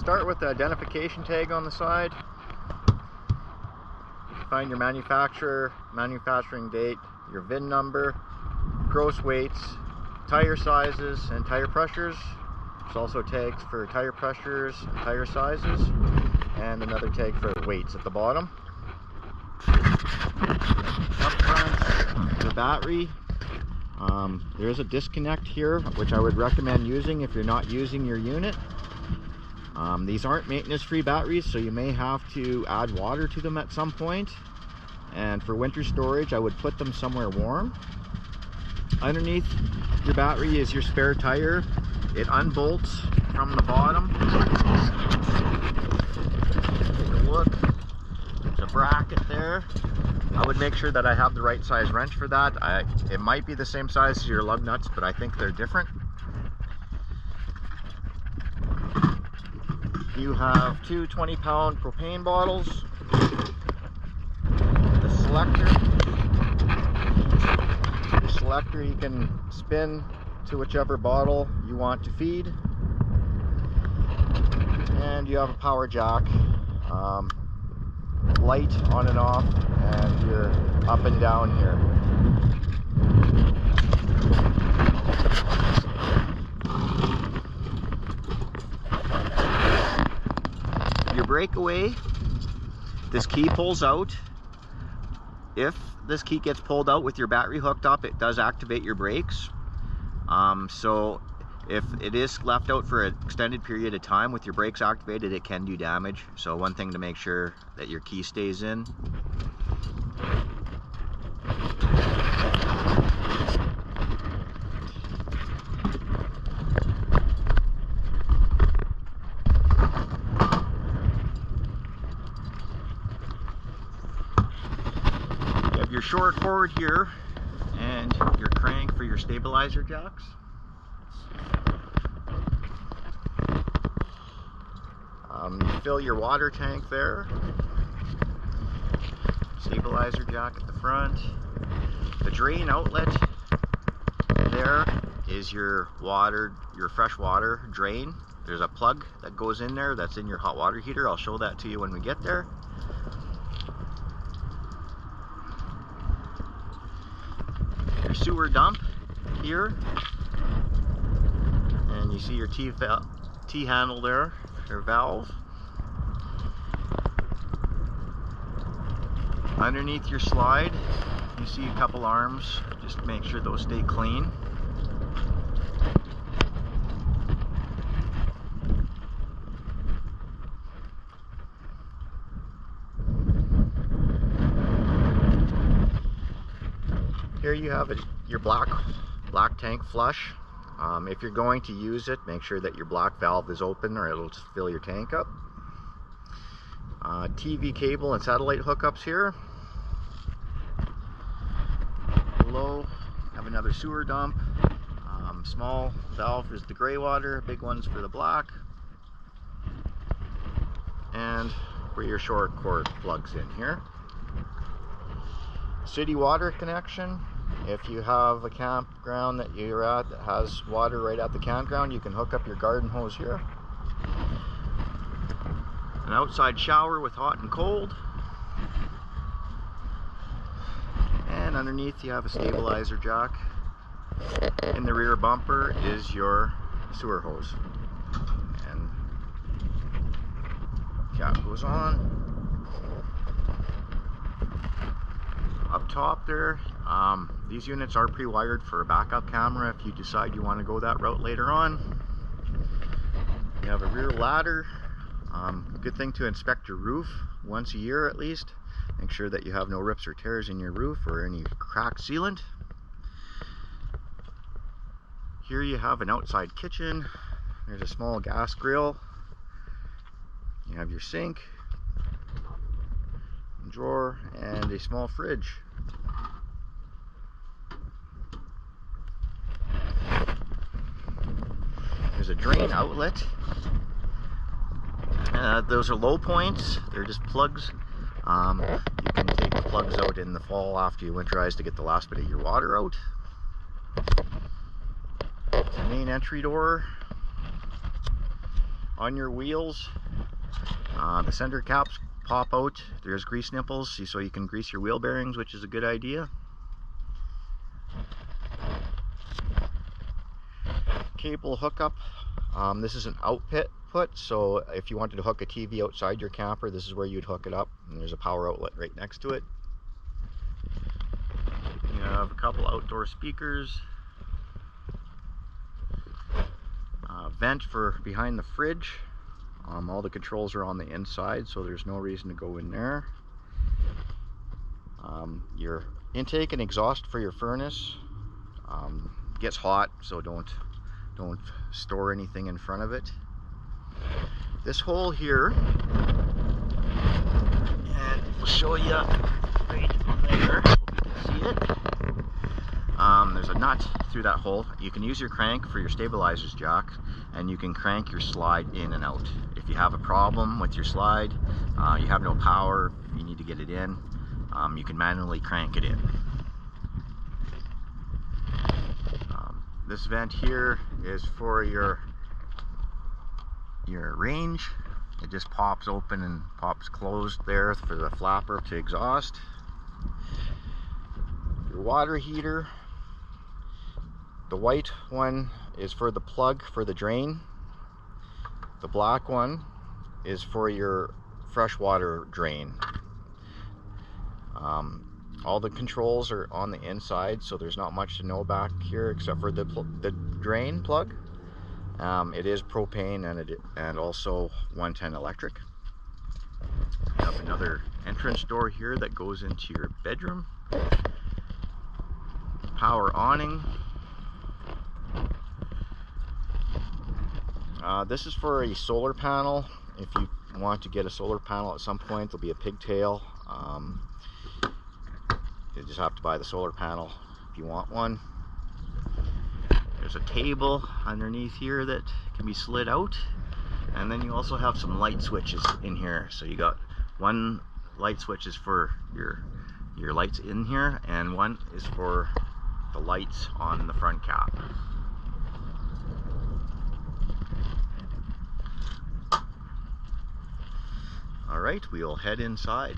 start with the identification tag on the side. Find your manufacturer, manufacturing date, your VIN number, gross weights, tire sizes, and tire pressures. There's also tags for tire pressures and tire sizes, and another tag for weights at the bottom. Up front, the battery. There is a disconnect here, which I would recommend using if you're not using your unit. These aren't maintenance-free batteries, so you may have to add water to them at some point. And for winter storage, I would put them somewhere warm. Underneath your battery is your spare tire. It unbolts from the bottom. Take a look. There's a bracket there. I would make sure that I have the right size wrench for that. It might be the same size as your lug nuts, but I think they're different. You have two 20-pound propane bottles. The selector you can spin to whichever bottle you want to feed. And you have a power jack. Light on and off, and you're up and down here. Your breakaway, this key pulls out. If this key gets pulled out with your battery hooked up, it does activate your brakes. So if it is left out for an extended period of time with your brakes activated, it can do damage. So one thing to make sure that your key stays in. You have your short cord here and your crank for your stabilizer jacks. You fill your water tank there. Stabilizer jack at the front. The drain outlet there is your water, your fresh water drain. There's a plug that goes in there that's in your hot water heater. I'll show that to you when we get there. Your sewer dump here. And you see your T handle there, your valve. Underneath your slide, you see a couple arms. Just make sure those stay clean. Here you have it, your black tank flush. If you're going to use it, make sure that your black valve is open or it'll just fill your tank up. TV cable and satellite hookups here. Below, have another sewer dump. Small valve is the gray water, big ones for the black. And where your short cord plugs in here. City water connection. If you have a campground that you're at that has water right at the campground, you can hook up your garden hose here. An outside shower with hot and cold. And underneath you have a stabilizer jack. In the rear bumper is your sewer hose. And cap goes on. Up top there, these units are pre-wired for a backup camera if you decide you want to go that route later on. You have a rear ladder. Good thing to inspect your roof once a year at least. Make sure that you have no rips or tears in your roof or any cracked sealant. Here you have an outside kitchen. There's a small gas grill. You have your sink, drawer, and a small fridge. There's a drain outlet. Those are low points. They're just plugs. You can take the plugs out in the fall after you winterize to get the last bit of your water out. The main entry door. On your wheels The center caps pop out. There's grease nipples, so you can grease your wheel bearings, which is a good idea. Cable hookup. This is an output, so if you wanted to hook a TV outside your camper, this is where you'd hook it up. And there's a power outlet right next to it. You have a couple outdoor speakers. Vent for behind the fridge. All the controls are on the inside, so there's no reason to go in there. Your intake and exhaust for your furnace. Gets hot, so don't store anything in front of it. This hole here, and we'll show you right there. Hope you can see it. There's a nut through that hole. You can use your crank for your stabilizers jack, and you can crank your slide in and out. If you have a problem with your slide, you have no power, you need to get it in, you can manually crank it in. This vent here is for your range. It just pops open and pops closed there for the flapper to exhaust. Your water heater. The white one is for the plug for the drain. The black one is for your freshwater drain. All the controls are on the inside, so there's not much to know back here except for the drain plug. It is propane and also 110 electric. You have another entrance door here that goes into your bedroom. Power awning. This is for a solar panel. If you want to get a solar panel at some point, there'll be a pigtail. You just have to buy the solar panel if you want one. There's a table underneath here that can be slid out, and then you also have some light switches in here. So you got one light switch is for your lights in here, and one is for the lights on the front cap. All right, we'll head inside.